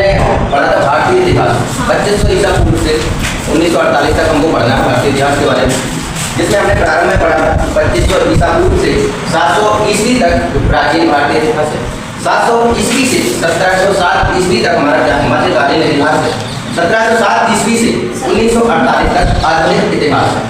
हमने पढ़ा था भारतीय इतिहास 2500 ईसा पूर्व से 1948 तक हमको पढ़ना है भारतीय इतिहास के बारे में, जिसमें हमने प्रारंभ में पढ़ा था 2500 ईसा पूर्व से 700 ईस्वी तक प्राचीन भारतीय इतिहास है। 700 ईस्वी से 1707 ईस्वी तक हमारा मध्यकालीन इतिहास है। 1707 ईस्वी से 1948 तक आधुनिक इतिहास है।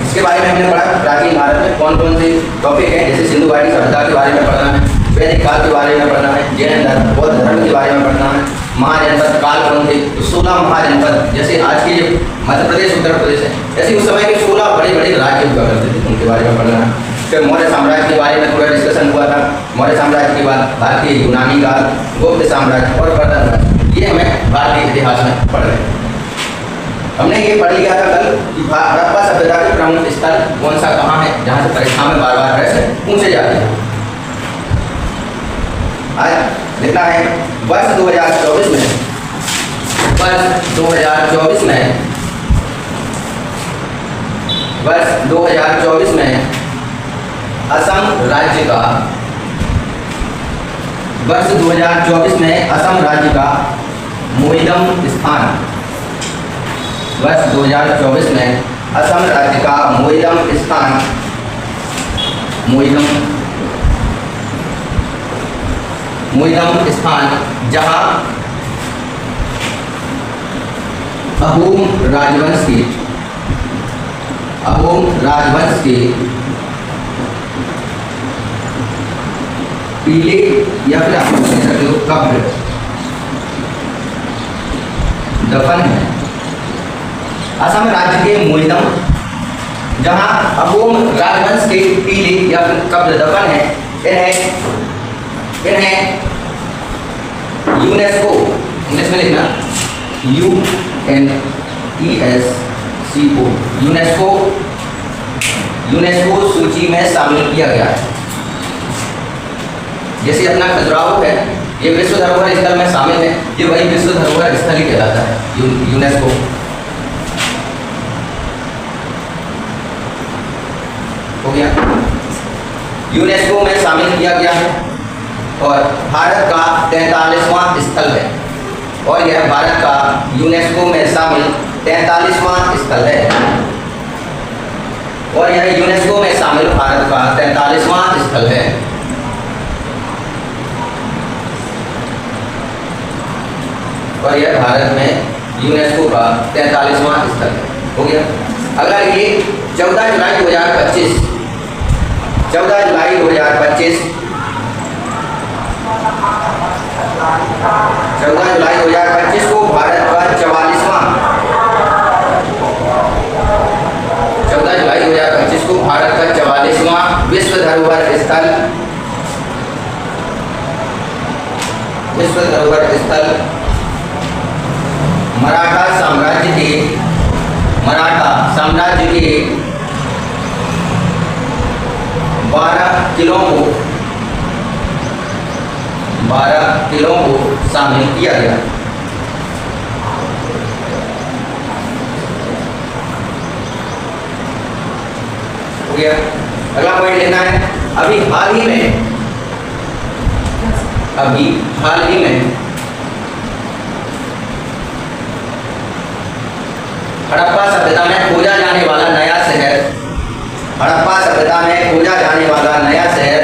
इसके बारे में हमने पढ़ा प्राचीन भारत में कौन कौन से टॉपिक हैं, जैसे सिंधु घाटी सभ्यता के बारे में पढ़ना है, वैदिक काल के बारे में पढ़ना है, जैन धर्म बौद्ध धर्म के बारे में पढ़ना है, महाजनपद काल कौन थे, 16 महाजनपद जैसे आज के जो मध्य प्रदेश उत्तर प्रदेश है, ऐसे उस समय के 16 बड़े बड़े राज्य हुआ करते थे, उनके बारे में पढ़ना है। फिर मौर्य साम्राज्य के बारे में थोड़ा डिस्कशन हुआ था। मौर्य साम्राज्य के बाद भारतीय यूनानी काल, गुप्त साम्राज्य और वर्धन काल, ये हमें भारतीय इतिहास में पढ़ रहे हैं। हमने ये पढ़ लिया था कल कि हड़प्पा सभ्यता के प्रमुख स्थल कौन सा कहाँ है, जहाँ से परीक्षा में बार बार प्रश्न पूछे जाते हैं। आज लिखना है वर्ष 2024 में, वर्ष 2024 में, वर्ष 2024 में असम राज्य का, वर्ष 2024 में असम राज्य का मोइदम स्थान, वर्ष 2024 में असम राज्य का मोइदम स्थान, मोइदम स्थान जहां अहोम राजवंश के पीले या फिर आप कह सकते हो कब्र दफन है। असम राज्य के मोइदम जहां अहोम राजवंश के पीले या फिर कब्र दफन है, इन्हें यूनेस्को, इंग्लिश में लिखना UNESCO, यूनेस्को सूची में शामिल किया गया है। जैसे अपना खजुराहो है, ये विश्व धरोहर स्थल में शामिल है, ये वही विश्व धरोहर स्थल ही कहलाता है यूनेस्को। हो गया, यूनेस्को में शामिल किया गया है और भारत का 43वां स्थल है, और यह भारत का यूनेस्को में शामिल 43वां स्थल है, और यह यूनेस्को में शामिल भारत का 43वां स्थल है। और यह भारत में यूनेस्को का 43वां स्थल है। हो गया। अगला ये 14 जुलाई 2025, 14 जुलाई 2025, 14 जुलाई 2025 को भारत का 44वां, 14 जुलाई 2025 को भारत का 44वां विश्व धरोहर स्थल, विश्व धरोहर स्थल मराठा साम्राज्य के 12 किलों को शामिल किया गया। हो गया। अगला पॉइंट लेना है, अभी हाल ही में हड़प्पा सभ्यता में खोजा जाने वाला नया शहर, हड़प्पा सभ्यता में खोजा जाने वाला नया शहर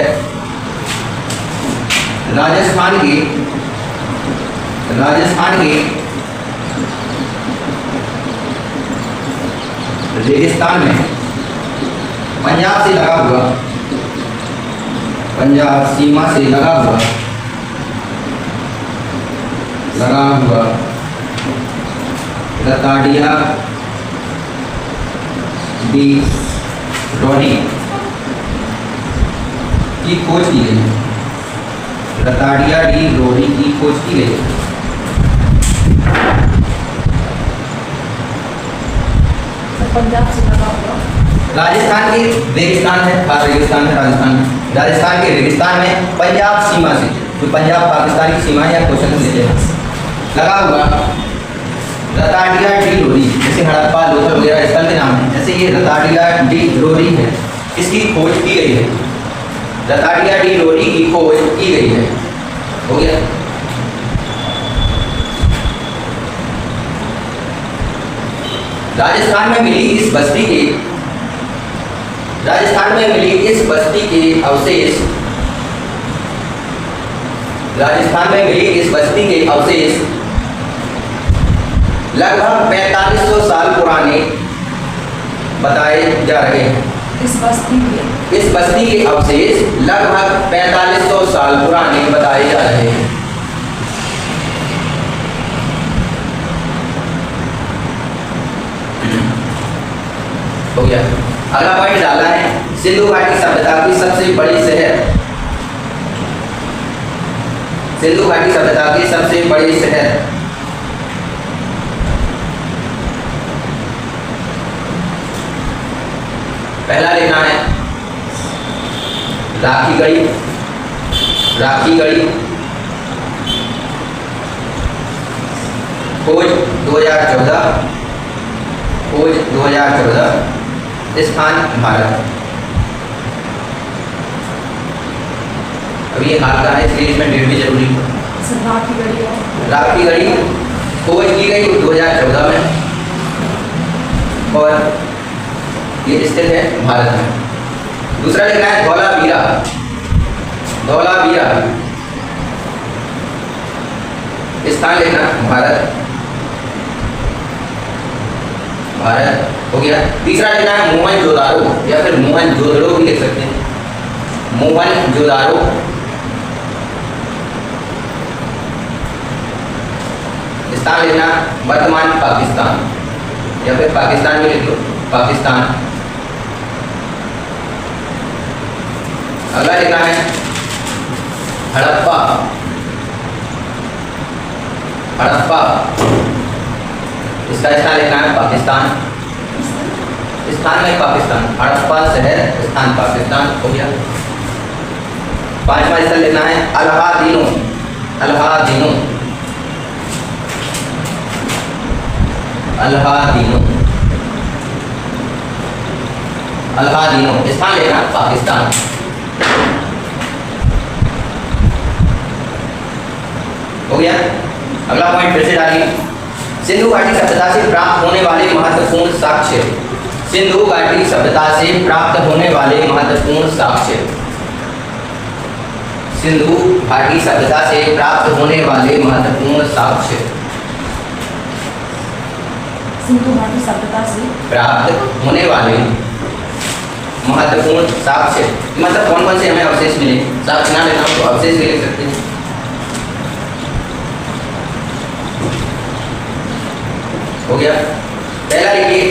राजस्थान के रेगिस्तान में पंजाब से लगा हुआ, पंजाब सीमा से लगा हुआ रताडिया डी रोरी की खोज की गई, रताडिया डी रोरी की खोज की गई। पंजाब से लगा हुआ राजस्थान के रेगिस्तान है, रेगिस्तान है राजस्थान, राजस्थान के रेगिस्तान में पंजाब सीमा से, जो पंजाब पाकिस्तान की सीमा या क्वेश्चन देते हैं, लगा हुआ रताडिया डी रोरी, जैसे हड़प्पा लोथल वगैरह स्थल के नाम है, जैसे ये रताडिया डी रोरी है, इसकी खोज की गई है, रताडिया डी रोरी की खोज की गई है। हो गया। राजस्थान में मिली इस बस्ती के राजस्थान में मिली इस बस्ती के अवशेष राजस्थान में मिली इस बस्ती के अवशेष लगभग 4500 साल पुराने बताए जा रहे हैं। इस बस्ती के अवशेष लगभग 4500 साल पुराने बताए जा रहे हैं। हो गया। अगला पॉइंट डाला है सिंधु घाटी सभ्यता की सबसे बड़ी शहर सिंधु घाटी सभ्यता की सबसे बड़ी शहर पहला लिखना है राखीगढ़ी खोज 2014 स्थान भारत। अभी ये हाल का है इसलिए इसमें डेट भी जरूरी है। राखीगढ़ी खोज की गई 2014 में और ये स्थित है भारत में। दूसरा लिखना है धौलावीरा स्थान लिखना भारत हो गया। तीसरा लिखना है मोहनजोदारो या फिर मोहनजोदड़ो भी लिख सकते हैं। मोहनजोदारो स्थान लिखना वर्तमान पाकिस्तान या फिर पाकिस्तान में लिख लो पाकिस्तान। अगला लिखना है हड़प्पा इसका स्थान लिखना है पाकिस्तान। स्थान में पाकिस्तान हड़प्पा शहर स्थान पाकिस्तान हो गया। पांचवा स्थल लिखना है अलाहादीनो स्थान लेना पाकिस्तान। हो गया। अगला पॉइंट फिर से डालिए सिंधु घाटी सभ्यता से प्राप्त होने वाले महत्वपूर्ण साक्ष्य सिंधु घाटी सभ्यता से प्राप्त होने वाले महत्वपूर्ण साक्ष्य सिंधु घाटी सभ्यता से प्राप्त होने वाले महत्वपूर्ण साक्ष्य सिंधु घाटी सभ्यता से प्राप्त होने वाले महत्वपूर्ण साक्ष्य मतलब कौन कौन से हमें अवशेष मिले। साक्ष्य ना लेना तो अवशेष भी लिख सकते हैं। हो गया। पहला लिखिए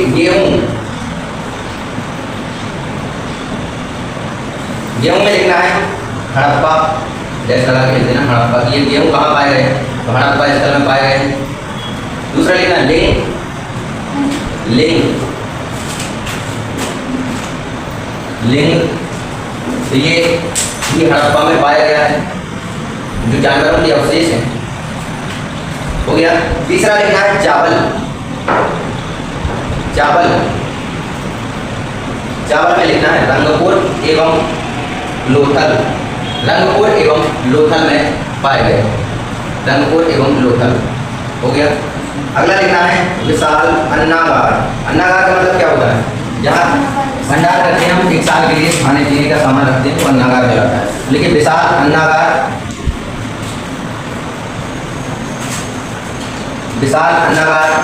गेहूं में लिखना है हड़प्पा जैसा लगा के लिख देना हड़प्पा। ये गेहूं कहाँ पाए गए तो हड़प्पा स्थल में पाए गए। दूसरा लिखना लिंग तो ये हड़प्पा में पाया गया है जो जानवरों के अवशेष हैं। हो गया। तीसरा लिखना है चावल में लिखना है रंगपुर एवं लोथल में पाए गए हो गया। अगला लिखना है विशाल अन्नागार का मतलब क्या होता है जहाँ भंडार करते हैं हम एक साल के लिए खाने पीने का सामान रखते हैं तो अन्नागार कहलाता है। लेकिन विशाल अन्नागार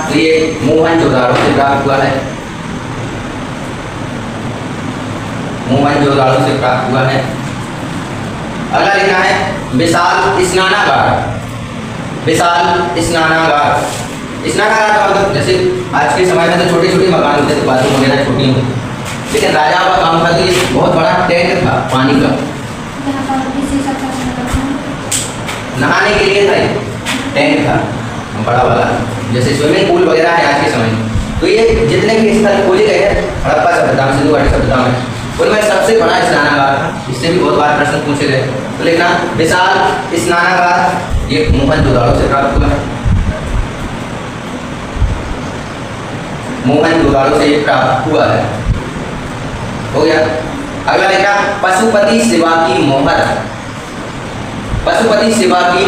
तो ये मोहनजोदाड़ो से प्राप्त हुआ है। अगला लिखना है विशाल स्नानागार का मतलब जैसे आज के समय में तो छोटे छोटे मकान होते थे बाथरूम वगैरह छोटी होती लेकिन राजाओं का काम था कि बहुत बड़ा टैंक था पानी का नहाने के लिए था। टैंक था बड़ा वाला जैसे स्विमिंग पूल वगैरह है आज के समय में। तो ये जितने भी स्थल खोजे गए हैं हड़प्पा सभ्यता में सिंधु घाटी सभ्यता में उनमें सबसे बड़ा स्नानागार था। इससे भी बहुत बार प्रश्न पूछे गए तो लिखना विशाल स्नानागार ये मोहनजोदाड़ो से प्राप्त हुआ है। हो गया। अगला लिखना पशुपति शिवा की मोहर पशुपति शिवा की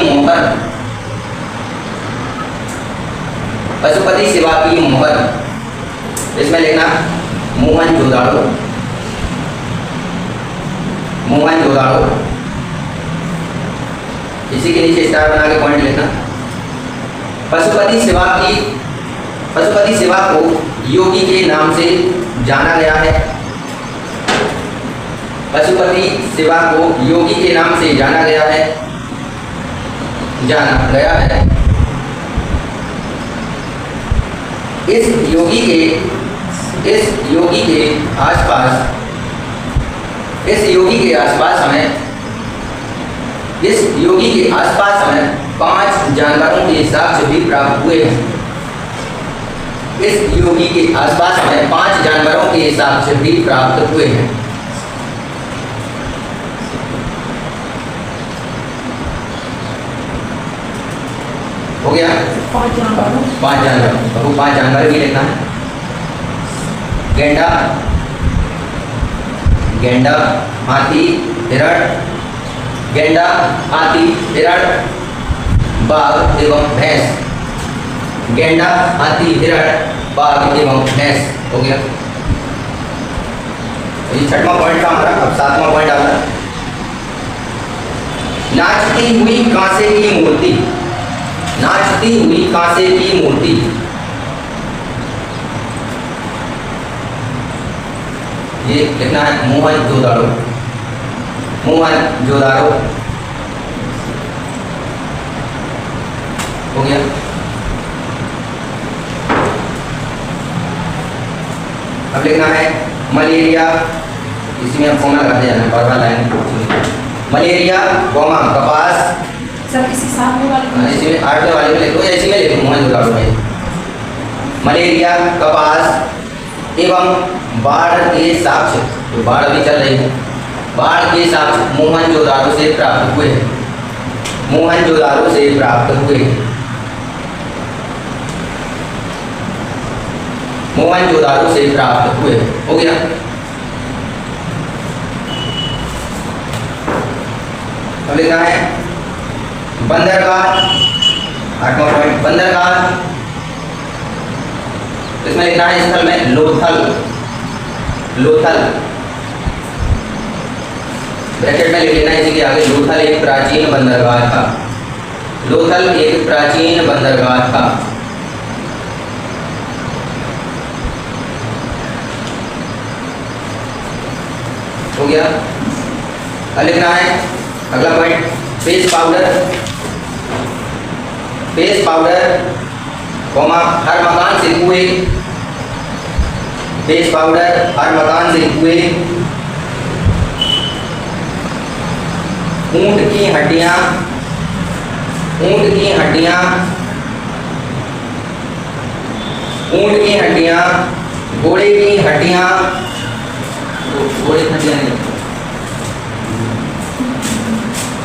मोहर इसमें लिखना मोहनजोदाड़ो, मोहनजोदाड़ो। इसी के नीचे स्टार बना के पॉइंट लिखना। पशुपति शिवा को योगी के नाम से जाना गया है। पशुपति शिवा को योगी के नाम से जाना गया है, जाना गया है। इस योगी के आसपास हमें 5 जानवरों के साक्ष्य भी प्राप्त हुए हैं। इस योगी के आसपास हमें 5 जानवरों के साक्ष्य भी प्राप्त हुए हैं। हो गया 5 जानवर। 5 जानवर, तो 5 जानवर भी लिखना है। गेंडा, हाथी, हिरण, गेंडा, हाथी, हिरण, बाघ एवं भैंस। गेंडा, हाथी, हिरण, बाघ एवं भैंस। हो गया। ये 6वां पॉइंट था हमारा। अब 7वां पॉइंट आता है नाचती हुई कांसे की मूर्ति। नाचती हुई कांसे की मूर्ति। ये लिखना है मोहनजोदाड़ो, मोहनजोदाड़ो। हो गया। अब लिखना है मलेरिया। इसी में कॉमा लगा देना है, बार-बार लाइन। मलेरिया, कॉमा, कपास। सर किसी साथ में वाले इसी में 8वें वाले में लिखो या इसी में लिखो मोहनजोदाड़ो में। मलेरिया, कपास एवं बाढ़ के साक्ष्य, तो बाढ़ अभी चल रही है, बाढ़ के साक्ष्य मोहनजोदाड़ो से प्राप्त हुए हैं। मोहनजोदाड़ो से प्राप्त हुए हैं। मोहनजोदाड़ो से प्राप्त हुए। हो गया। अब लिखना है बंदरगाह। 8वां पॉइंट बंदरगाह। इसमें लिखना है स्थल में लोथल, लोथल ब्रैकेट में लिख लेना इसी के आगे। लोथल एक प्राचीन बंदरगाह था। लोथल एक प्राचीन बंदरगाह था। हो गया। अब लिखना है अगला point paste powder. Paste powder, comma, हर मकान से कुएं। पेस्ट पाउडर, हर मकान से कुएं। ऊंट की हड्डियां, ऊंट की हड्डियां, ऊंट की हड्डियां, घोड़े की हड्डियां, घोड़े की हड्डियां नहीं,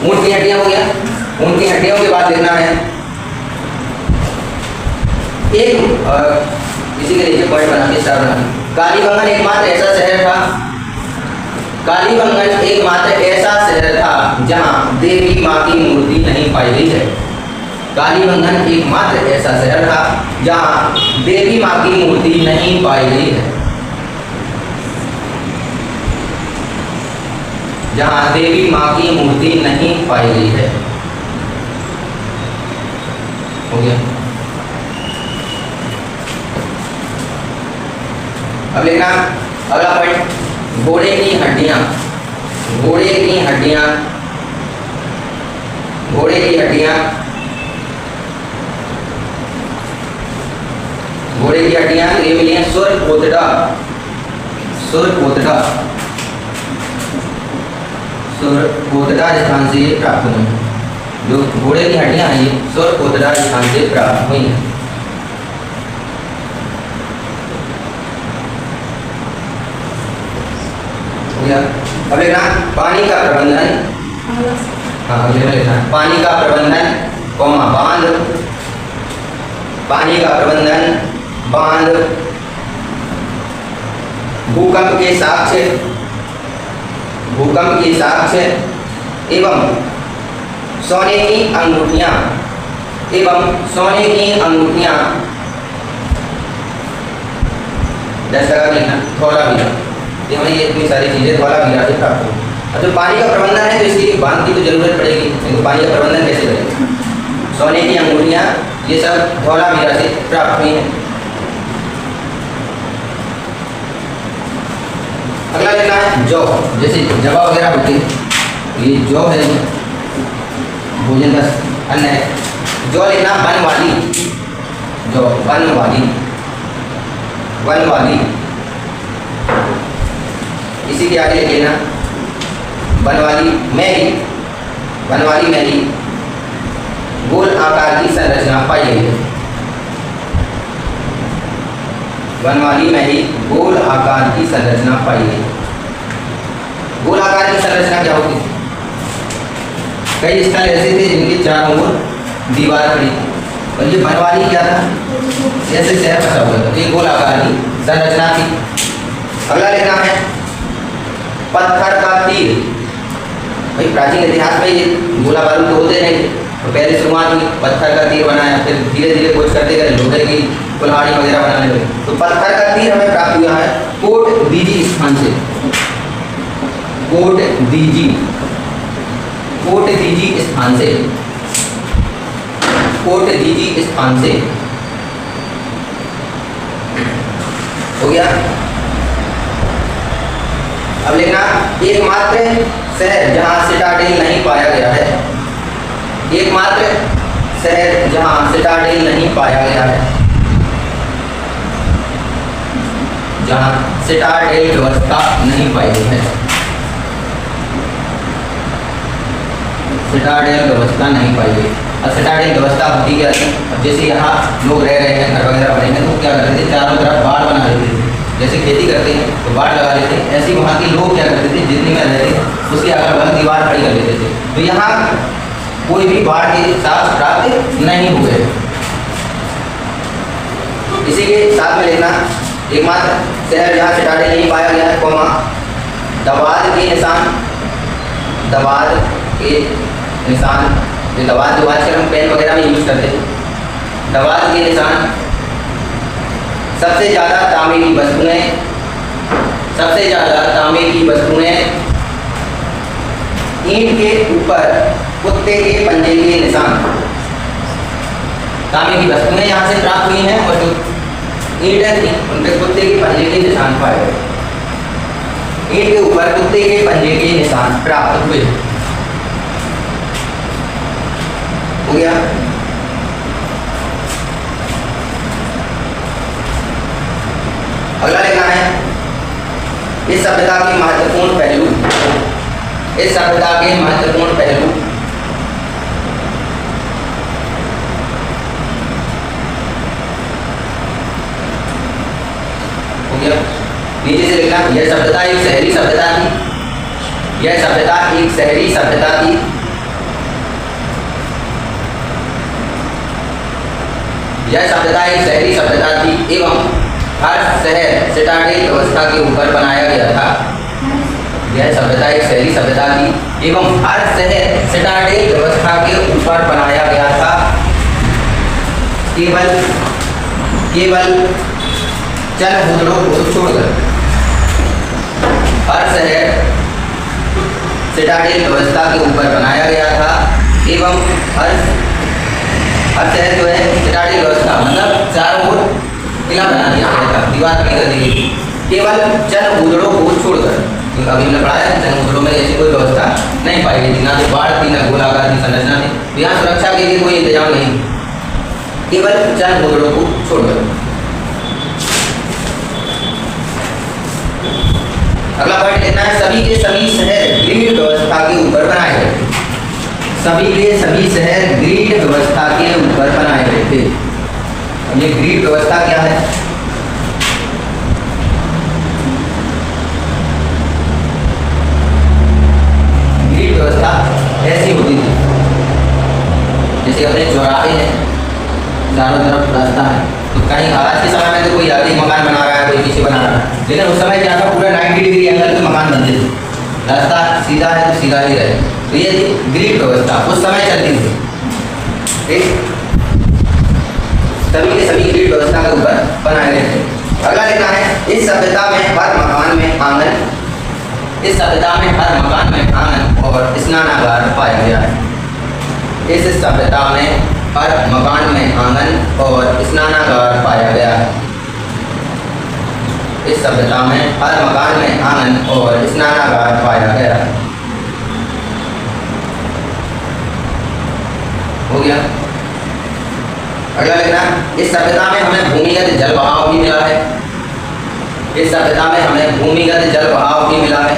ऊंट की हड्डियां। हो गया। ऊंट की हड्डियों के बाद लिखना है एक इसी के नीचे पॉइंट बना के स्टार बना। कालीबंगन एकमात्र ऐसा शहर था, कालीबंगन एकमात्र ऐसा शहर था जहां देवी मां की मूर्ति नहीं पाई गई है। कालीबंगन एकमात्र ऐसा शहर था जहां देवी मां की मूर्ति नहीं पाई गई है। जहां देवी मां की मूर्ति नहीं पाई गई है। हो गया। अब लिखना अगला पॉइंट घोड़े की हड्डियां। घोड़े की हड्डियां, घोड़े की हड्डियां, घोड़े की हड्डियां। ये मिली है सुरकोतड़ा, सुरकोतड़ा, सुरकोतड़ा स्थान से ये प्राप्त हुई। जो घोड़े की हड्डियां हैं ये सुरकोतड़ा स्थान से प्राप्त हुई हैं। अब लिखना पानी का प्रबंधन। हाँ अगले में लिखना पानी का प्रबंधन, कॉमा, बांध। पानी का प्रबंधन, बांध। भूकंप के साक्ष्य, भूकंप के साक्ष्य एवं सोने की अंगूठियां, एवं सोने की अंगूठियां, 10 लगा के लिखना धौलावीरा। ये हमें ये इतनी सारी चीज़ें धौलावीरा से प्राप्त हुई। अब जो पानी का प्रबंधन है तो इसके लिए बांध की तो जरूरत पड़ेगी, तो पानी का प्रबंधन कैसे करें? सोने की अंगूठियाँ ये सब धौलावीरा से प्राप्त हुई हैं। अगला लेना है जौ, जैसे जवा वगैरह होती है, ये जौ है, भोजन का अन्न है। जौ लेना बनवाली, जौ बनवाली, बनवाली। इसी के आगे लेना बनवाली मैरी, बनवाली मैरी गोल आकार की संरचना पाई गई है। बनवाली मैरी गोल आकार की संरचना पाई गई। गोल आकार की संरचना क्या होती है? कई स्थल ऐसे थे जिनके चारों ओर दीवार खड़ी थी, और ये बनवाली क्या था? ऐसे शहर बसा हुआ था, ये गोल आकार की संरचना थी। अगला लेना है पत्थर का तीर। भाई प्राचीन इतिहास में ये गोला बारूद तो होते नहीं, तो पहले शुरुआत हुई पत्थर का तीर बनाया, फिर धीरे धीरे खोज करते गए लोहे की कुल्हाड़ी वगैरह बनाने लगे। तो पत्थर का तीर हमें प्राप्त हुआ है कोट दीजी स्थान से, कोट दीजी, कोट दीजी स्थान से, कोट दीजी स्थान से हो गया। अब लिखना एकमात्र शहर जहां सिटाडेल नहीं पाया गया है, एकमात्र शहर जहां सिटाडेल नहीं पाया गया है, जहां सिटाडेल व्यवस्था नहीं पाई गई है, सिटाडेल व्यवस्था नहीं पाई गई। अब सिटाडेल व्यवस्था होती क्या है? अब जैसे यहाँ लोग रह रहे हैं, घर वगैरह बने हैं, तो क्या करते थे? चारों तरफ बाड़ बना लेते थे। जैसे खेती करते हैं तो बाड़ लगा लेते हैं, ऐसे ही वहाँ के लोग क्या करते थे? जितनी में रहते थे उसके अगल बगल दीवार खड़ी कर लेते थे, तो यहाँ कोई भी बाढ़ के साथ प्राप्त नहीं हुए। इसी के साथ में लिखना एकमात्र शहर जहाँ सिटाडेल नहीं पाया गया है, कोमा दवाद के निशान, दवाद के निशान, ये दवाद जो आजकल हम पेन वगैरह में यूज करते हैं, दवाद के निशान। सबसे ज़्यादा तांबे की वस्तुएं, सबसे ज़्यादा तांबे की वस्तुएं ईंट के ऊपर कुत्ते के पंजे के निशान, तांबे की वस्तुएं यहाँ से प्राप्त हुई हैं, और जो ईंटें थी उन पर कुत्ते के पंजे के निशान पाए गए। ईंट के ऊपर कुत्ते के पंजे के निशान प्राप्त हुए। हो गया। अगला लिखना है इस सभ्यता के महत्वपूर्ण पहलू, इस सभ्यता के महत्वपूर्ण पहलू। हो गया। नीचे से लिखना यह सभ्यता एक शहरी सभ्यता थी, यह सभ्यता एक शहरी सभ्यता थी, यह सभ्यता एक शहरी सभ्यता थी एवं हर शहर सिटाडेल व्यवस्था के ऊपर बनाया गया था। यह सभ्यता एक शहरी सभ्यता थी एवं हर शहर सिटाडेल व्यवस्था के ऊपर बनाया गया था। केवल केवल चंद भूतड़ों को छोड़कर हर शहर सिटाडेल व्यवस्था के ऊपर बनाया गया था एवं हर शहर जो है सिटाडेल व्यवस्था मतलब चारों ओर किला बना दिया गया था, दीवार खड़ी कर दी गई थी, केवल चंद भूतड़ों को छोड़कर। तो अभी हमने पढ़ा है चंद भूतड़ों में ऐसी कोई व्यवस्था नहीं पाई गई थी, ना तो बाढ़ थी, ना गोलाकार की संरचना थी, तो यहाँ सुरक्षा के लिए कोई इंतजाम नहीं, केवल चंद भूतड़ों को छोड़कर। अगला पॉइंट लिखना है सभी के सभी शहर ग्रिड व्यवस्था के ऊपर बनाए गए थे, सभी के सभी शहर ग्रिड व्यवस्था के ऊपर बनाए गए थे। ये ग्रिड व्यवस्था क्या है? ग्रिड व्यवस्था ऐसी होती थी जैसे अपने चौराहे हैं, चारों तरफ रास्ता है, तो कहीं आज के समय में तो कोई आगे मकान बना रहा है, कोई पीछे बना रहा है, लेकिन उस समय क्या था? पूरा 90 डिग्री एंगल के मकान बनते थे, रास्ता सीधा है तो सीधा ही रहे, तो ये ग्रिड व्यवस्था उस समय चलती थी। ठीक, सभी के सभी ग्रिड व्यवस्था के ऊपर बनाए गए थे। अगला लिखना है इस इस सभ्यता में हर मकान में आंगन, इस सभ्यता में हर मकान में आंगन और स्नानागार पाया गया है। इस सभ्यता में हर मकान में आंगन और स्नानागार पाया गया है। इस सभ्यता में हर मकान में आंगन और स्नानागार पाया गया है। हो गया। अगला लिखना, इस सभ्यता में हमें भूमिगत जल बहाव भी मिला है। इस सभ्यता में हमें भूमिगत जल बहाव भी मिला है।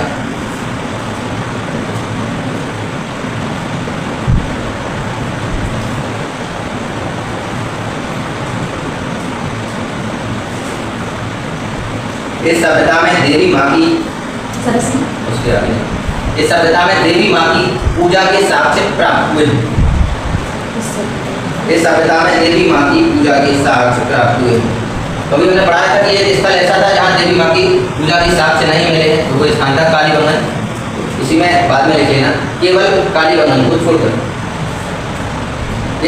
इस सभ्यता में देवी माँ की उसके आगे, इस सभ्यता में देवी माँ की पूजा के साक्ष्य प्राप्त हुए। इस सभ्यता में देवी माँ की पूजा के साक्ष्य प्राप्त हुए। कभी हमने पढ़ाया था कि ये स्थल ऐसा था जहाँ देवी माँ की पूजा के साक्ष्य नहीं मिले हैं, तो वो स्थान था कालीबंगन। इसी में बाद में लिख लेना, केवल कालीबंगन को छोड़कर।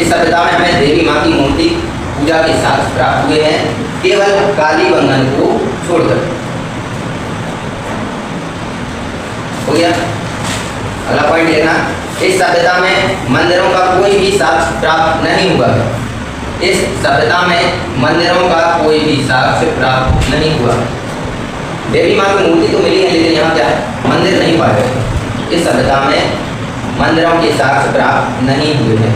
इस सभ्यता में हमें देवी माँ की मूर्ति पूजा के साक्ष्य प्राप्त हुए हैं, केवल कालीबंगन को छोड़कर। हो गया। अगला पॉइंट लेना, इस सभ्यता में मंदिरों का कोई भी साक्ष्य प्राप्त नहीं हुआ है। इस सभ्यता में मंदिरों का कोई भी साक्ष्य प्राप्त नहीं हुआ। देवी माँ की मूर्ति तो मिली है, लेकिन यहाँ क्या है, मंदिर नहीं पाए गए। इस सभ्यता में मंदिरों के साक्ष्य प्राप्त नहीं हुए हैं।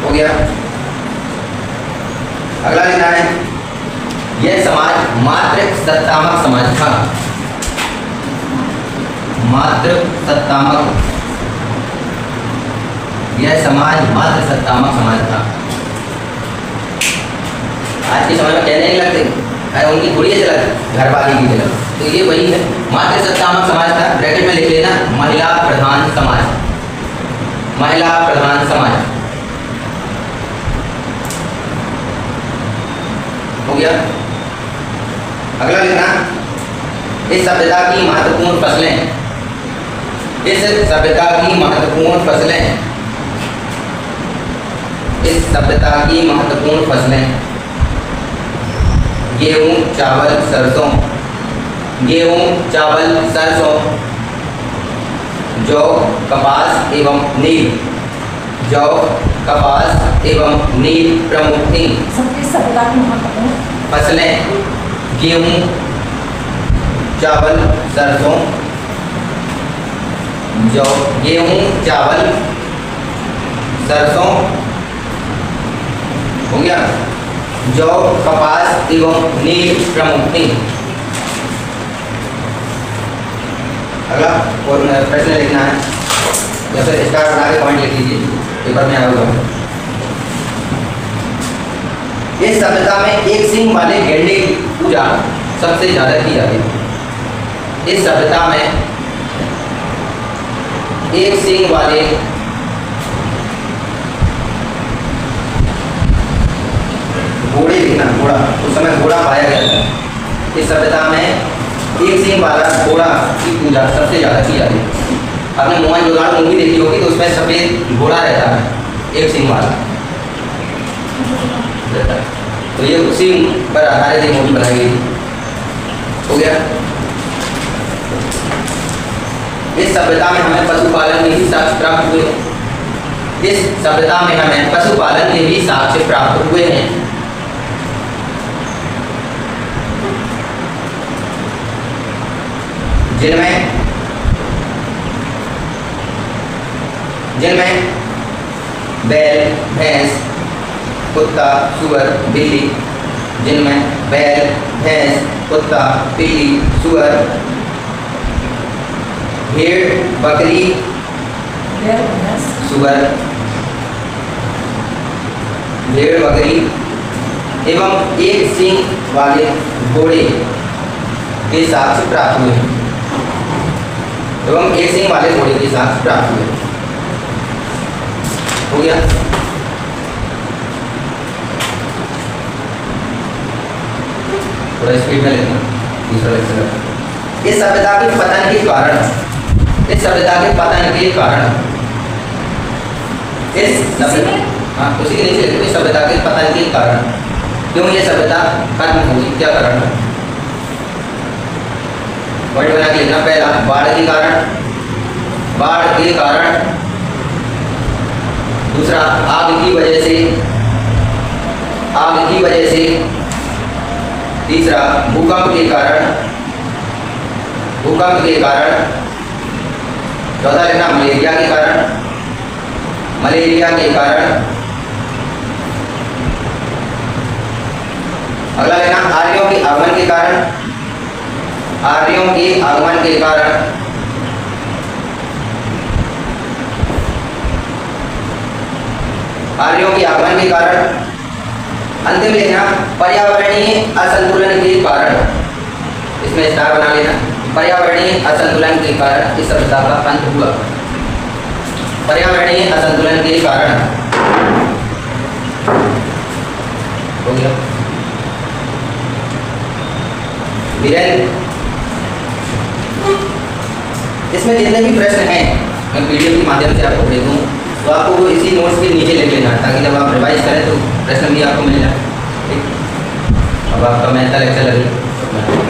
हो गया। अगला लिखना है, यह समाज मात्र सत्तामक समाज था। मात्र सत्तामक, यह समाज मात्र सत्तामक समाज था। आज के समय में कहने नहीं लगते, अरे उनकी थोड़ी है चला घर वाली की चला, तो ये वही है, मात्र सत्तामक समाज था। ब्रैकेट में लिख लेना, महिला प्रधान समाज, महिला प्रधान समाज। हो गया। अगला लिखना, इस सभ्यता की महत्वपूर्ण फसलें, इस सभ्यता की महत्वपूर्ण फसलें, इस सभ्यता की महत्वपूर्ण फसलें गेहूं, चावल, सरसों, गेहूं, चावल, सरसों, जौ, कपास एवं नील, जौ, कपास एवं नील प्रमुख थी। सभ्यता की महत्वपूर्ण फसलें गेहूं, चावल, सरसों, जौ, गेहूं, चावल, सरसों, हो गया, जौ, कपास एवं नील प्रमुख थी। अगला और प्रश्न लिखना है, या फिर स्टार बना के पॉइंट लिख लीजिए, पेपर में आएगा। इस सभ्यता में एक सींग वाले गैंडे की पूजा सबसे ज्यादा की जाती है। इस सभ्यता में एक सींग वाले घोड़े, लिखना घोड़ा, उस समय घोड़ा पाया गया था। इस सभ्यता में एक सींग वाला घोड़ा की पूजा सबसे ज्यादा की जाती है। आपने मोहनजोदड़ो मूवी देखी होगी, तो उसमें सफेद घोड़ा रहता है, एक सींग वाला रहता है। तो ये उसी पर आधारित एक मूवी बनाई गई थी। हो गया। इस सभ्यता में हमें पशुपालन के भी साक्ष्य प्राप्त हुए हैं। इस सभ्यता में हमें पशुपालन के भी साक्ष्य प्राप्त हुए हैं। जिनमें बैल, भैंस, कुत्ता, सुअर, बिल्ली, जिनमें बैल, भैंस, कुत्ता, बिल्ली, सुअर, भेड़, बकरी, सुअर, भेड़, बकरी एवं एक सींग वाले घोड़े के साक्ष्य प्राप्त हुए, एवं एक सींग वाले घोड़े के साक्ष्य प्राप्त हुए। हो गया। थोड़ा स्पीड में लेना, दूसरा लेक्चर। इस सभ्यता के पतन के कारण, इस सभ्यता के पतन के कारण इस सभ्यता, हाँ उसी के नीचे लिखते हैं सभ्यता के पतन के कारण, क्यों ये सभ्यता खत्म हुई, क्या कारण है। वर्ड बना के लिखना, पहला बाढ़ के कारण, बाढ़ के कारण। दूसरा आग की वजह से, आग की वजह से। तीसरा भूकंप के कारण, भूकंप के कारण। चौथा लिखना मलेरिया के कारण, मलेरिया के कारण। अगला लेना आर्यों के आगमन के कारण, आर्यों के आगमन के कारण। आर्यों के आगमन के कारण। अंतिम लिखना पर्यावरणीय असंतुलन के कारण, इसमें स्टार बना लेना, पर्यावरणीय असंतुलन के कारण इस सभ्यता का अंत हुआ, पर्यावरणीय असंतुलन के कारण। हो गया वीरेंद्र, इसमें जितने भी प्रश्न हैं मैं पीडीएफ के माध्यम से आपको भेज दूँ, तो आपको वो इसी नोट्स के नीचे लिख लेना, ताकि जब आप रिवाइज करें तो प्रश्न भी आपको मिल जाए। ठीक, अब आपका मैथ का लेक्चर लगे।